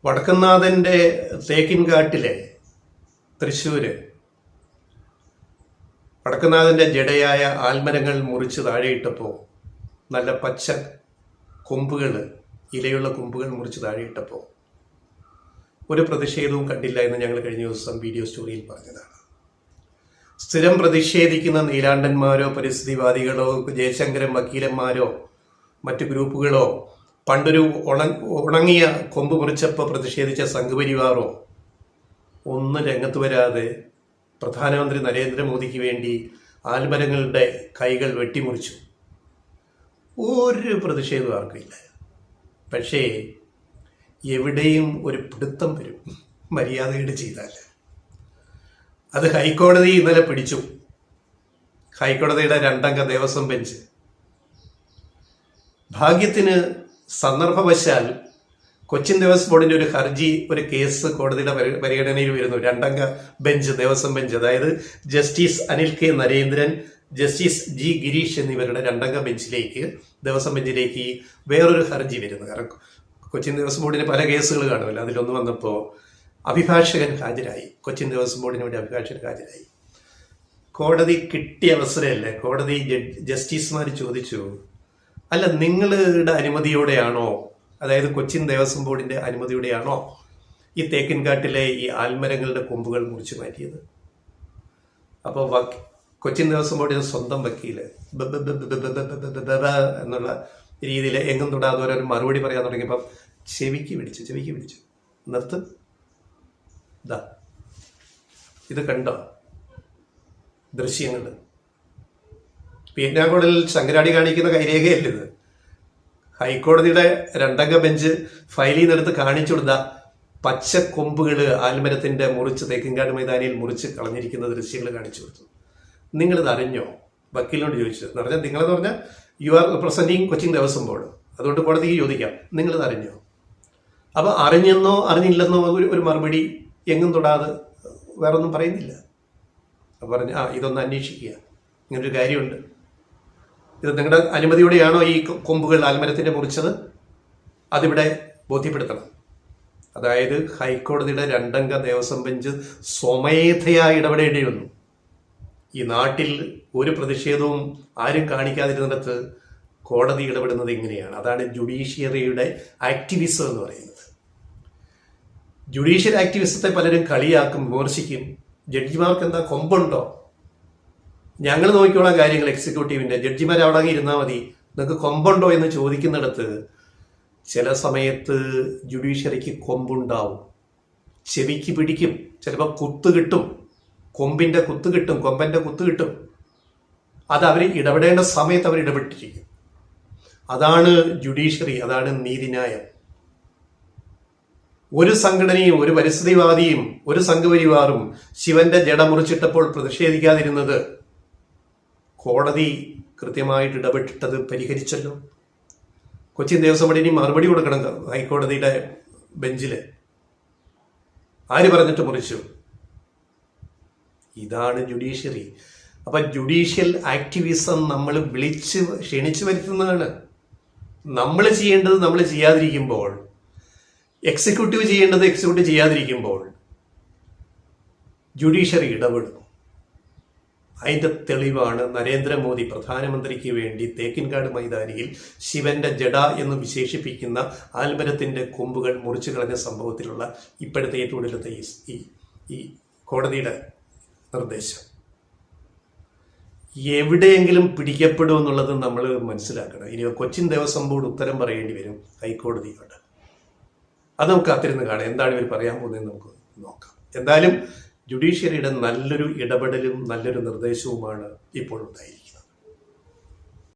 വടക്കുംനാഥൻ്റെ തേക്കിൻകാട്ടിലെ തൃശ്ശൂര് വടക്കുംനാഥൻ്റെ ജടയായ ആൽമരങ്ങൾ മുറിച്ച് താഴെയിട്ടപ്പോൾ നല്ല പച്ച കൊമ്പുകൾ, ഇലയുള്ള കൊമ്പുകൾ മുറിച്ച് താഴെയിട്ടപ്പോൾ ഒരു പ്രതിഷേധവും കണ്ടില്ല എന്ന് ഞങ്ങൾ കഴിഞ്ഞ ദിവസം വീഡിയോ സ്റ്റോറിയിൽ പറഞ്ഞതാണ്. സ്ഥിരം പ്രതിഷേധിക്കുന്ന നീലാണ്ടന്മാരോ പരിസ്ഥിതിവാദികളോ ജയശങ്കരൻ വക്കീലന്മാരോ മറ്റു ഗ്രൂപ്പുകളോ പണ്ടൊരു ഉണങ്ങിയ കൊമ്പ് മുറിച്ചപ്പോൾ പ്രതിഷേധിച്ച സംഘപരിവാറോ ഒന്നും രംഗത്ത് വരാതെ പ്രധാനമന്ത്രി നരേന്ദ്രമോദിക്ക് വേണ്ടി ആൽമരങ്ങളുടെ കൈകൾ വെട്ടിമുറിച്ചു. ഒരു പ്രതിഷേധവും ആർക്കില്ല. പക്ഷേ എവിടെയും ഒരു പിടുത്തം വരും മര്യാദയുടെ ചെയ്താൽ. അത് ഹൈക്കോടതി ഇന്നലെ പിടിച്ചു. ഹൈക്കോടതിയുടെ 2-അംഗ ദേവസ്വം ബെഞ്ച്. ഭാഗ്യത്തിന് സന്ദർഭവശാൽ കൊച്ചിൻ ദേവസ്വം ബോർഡിന്റെ ഒരു ഹർജി, ഒരു കേസ് കോടതിയുടെ പരിഗണനയിൽ വരുന്നു. 2-അംഗ ബെഞ്ച്, ദേവസ്വം ബെഞ്ച്, അതായത് justice Anil K Narendran, justice G Girish എന്നിവരുടെ 2-അംഗ ബെഞ്ചിലേക്ക്, ദേവസ്വം ബെഞ്ചിലേക്ക് വേറൊരു ഹർജി വരുന്നു. കാരണം കൊച്ചിൻ ദേവസ്വം ബോർഡിന് പല കേസുകൾ കാണുമല്ലോ. അതിലൊന്ന് വന്നപ്പോൾ അഭിഭാഷകൻ ഹാജരായി. കൊച്ചിൻ ദേവസ്വം ബോർഡിന് വേണ്ടി അഭിഭാഷകൻ ഹാജരായി. കോടതി കിട്ടിയ അവസരമല്ലേ, കോടതി ജസ്റ്റിസുമാർ ചോദിച്ചു, അല്ല നിങ്ങളുടെ അനുമതിയോടെയാണോ, അതായത് കൊച്ചിൻ ദേവസ്വം ബോർഡിന്റെ അനുമതിയോടെയാണോ ഈ തേക്കിൻകാട്ടിലെ ഈ ആൽമരങ്ങളുടെ കൊമ്പുകൾ മുറിച്ചു മാറ്റിയത്? അപ്പോൾ കൊച്ചിൻ ദേവസ്വം ബോർഡിന്റെ സ്വന്തം വക്കീല് എന്നുള്ള രീതിയിൽ എങ്ങും തൊടാതെ ഒരു മറുപടി പറയാൻ തുടങ്ങിയപ്പം ചെവിക്ക് പിടിച്ചു. നിർത്ത്, ഇതാ ഇത് കണ്ടോ ദൃശ്യങ്ങൾ? പീനാങ്കോടിൽ ശങ്കരാടി കാണിക്കുന്ന കൈരേഖയല്ല ഇത്. ഹൈക്കോടതിയുടെ 2-അംഗ ബെഞ്ച് ഫയലിൽ നിന്നെടുത്ത് കാണിച്ചു കൊടുത്ത പച്ച കൊമ്പുകൾ ആൽമരത്തിന്റെ മുറിച്ച് തേക്കിൻകാട് മൈതാനിയിൽ മുറിച്ച് കളഞ്ഞിരിക്കുന്ന ദൃശ്യങ്ങൾ കാണിച്ചു കൊടുത്തു. നിങ്ങളിത് അറിഞ്ഞോ? വക്കീലിനോട് ചോദിച്ചു. എന്ന് പറഞ്ഞാൽ നിങ്ങളെന്ന് പറഞ്ഞാൽ you are representing Cochin Devaswom board, അതുകൊണ്ട് കോടതിക്ക് ചോദിക്കാം, നിങ്ങളിത് അറിഞ്ഞോ? അപ്പൊ അറിഞ്ഞെന്നോ അറിഞ്ഞില്ലെന്നോ ഒരു മറുപടി എങ്ങും തൊടാതെ വേറൊന്നും പറയുന്നില്ല. അപ്പൊ പറഞ്ഞു, ഇതൊന്ന് അന്വേഷിക്കുക, ഇങ്ങനൊരു കാര്യമുണ്ട്, ഇത് നിങ്ങളുടെ അനുമതിയോടെയാണോ ഈ കൊമ്പുകൾ ആൽമരത്തിന്റെ മുറിച്ചത്? അതിവിടെ ബോധ്യപ്പെടുത്തണം. അതായത് ഹൈക്കോടതിയുടെ 2-അംഗ ദേവസ്വം ബെഞ്ച് സ്വമേധയായി ഇടപെടേണ്ടി വന്നു. ഈ നാട്ടിൽ ഒരു പ്രതിഷേധവും ആരും കാണിക്കാതിരുന്നിടത്ത് കോടതി ഇടപെടുന്നത് ഇങ്ങനെയാണ്. അതാണ് ജുഡീഷ്യറിയുടെ ആക്ടിവിസം എന്ന് പറയുന്നത്. ജുഡീഷ്യൽ ആക്ടിവിസത്തെ പലരും കളിയാക്കും, വിമർശിക്കും. ജഡ്ജിമാർക്ക് എന്താ കൊമ്പുണ്ടോ? ഞങ്ങൾ നോക്കിക്കോളാം കാര്യങ്ങൾ, എക്സിക്യൂട്ടീവിന്റെ ജഡ്ജിമാർ അവിടെ ഇരുന്നാൽ മതി, നിങ്ങൾക്ക് കൊമ്പുണ്ടോ എന്ന് ചോദിക്കുന്നിടത്ത് ചില സമയത്ത് ജുഡീഷ്യറിക്ക് കൊമ്പുണ്ടാവും. ചെവിക്ക് പിടിക്കും, ചിലപ്പോൾ കുത്ത് കിട്ടും, കൊമ്പന്റെ കുത്ത് കിട്ടും. അത് അവർ ഇടപെടേണ്ട സമയത്ത് അവർ ഇടപെട്ടിരിക്കും. അതാണ് ജുഡീഷ്യറി, അതാണ് നീതിന്യായം. ഒരു സംഘടനയും ഒരു പരിസ്ഥിതിവാദിയും ഒരു സംഘപരിവാറും ശിവന്റെ ജട മുറിച്ചിട്ടപ്പോൾ പ്രതിഷേധിക്കാതിരുന്നത് കോടതി കൃത്യമായിട്ട് ഇടപെട്ടിട്ടത് പരിഹരിച്ചല്ലോ. കൊച്ചിൻ ദേവസ്വം ബോർഡിന് മറുപടി കൊടുക്കണം ഹൈക്കോടതിയുടെ ബെഞ്ചില്. ആര് പറഞ്ഞിട്ട് മുറിച്ചു? ഇതാണ് ജുഡീഷ്യറി. അപ്പൊ ജുഡീഷ്യൽ ആക്ടിവിസം നമ്മൾ ക്ഷണിച്ചു വരുത്തുന്നതാണ്. നമ്മൾ ചെയ്യേണ്ടത് നമ്മൾ ചെയ്യാതിരിക്കുമ്പോൾ, എക്സിക്യൂട്ടീവ് ചെയ്യേണ്ടത് എക്സിക്യൂട്ടീവ് ചെയ്യാതിരിക്കുമ്പോൾ ജുഡീഷ്യറി ഇടപെടും. അതിന്റെ തെളിവാണ് നരേന്ദ്രമോദി പ്രധാനമന്ത്രിക്ക് വേണ്ടി തേക്കിൻകാട് മൈതാനിയിൽ ശിവന്റെ ജഡ എന്ന് വിശേഷിപ്പിക്കുന്ന ആൽമരത്തിന്റെ കൊമ്പുകൾ മുറിച്ചു കളഞ്ഞ സംഭവത്തിലുള്ള ഇപ്പോഴത്തെ ഏറ്റവും ഒടുവിലത്തെ ഈ കോടതിയുടെ നിർദ്ദേശം. എവിടെയെങ്കിലും പിടിക്കപ്പെടുമെന്നുള്ളത് നമ്മൾ മനസ്സിലാക്കണം. ഇനി കൊച്ചിൻ ദേവസ്വം ബോർഡ് ഉത്തരം പറയേണ്ടി വരും ഹൈക്കോടതിയോട്. അത് നമുക്ക് കാത്തിരുന്ന് കാണാം, എന്താണ് ഇവർ പറയാൻ പോകുന്നതെന്ന് നമുക്ക് നോക്കാം. എന്തായാലും ജുഡീഷ്യറിയുടെ നല്ലൊരു ഇടപെടലും നല്ലൊരു നിർദ്ദേശവുമാണ് ഇപ്പോൾ ഉണ്ടായിരിക്കുന്നത്.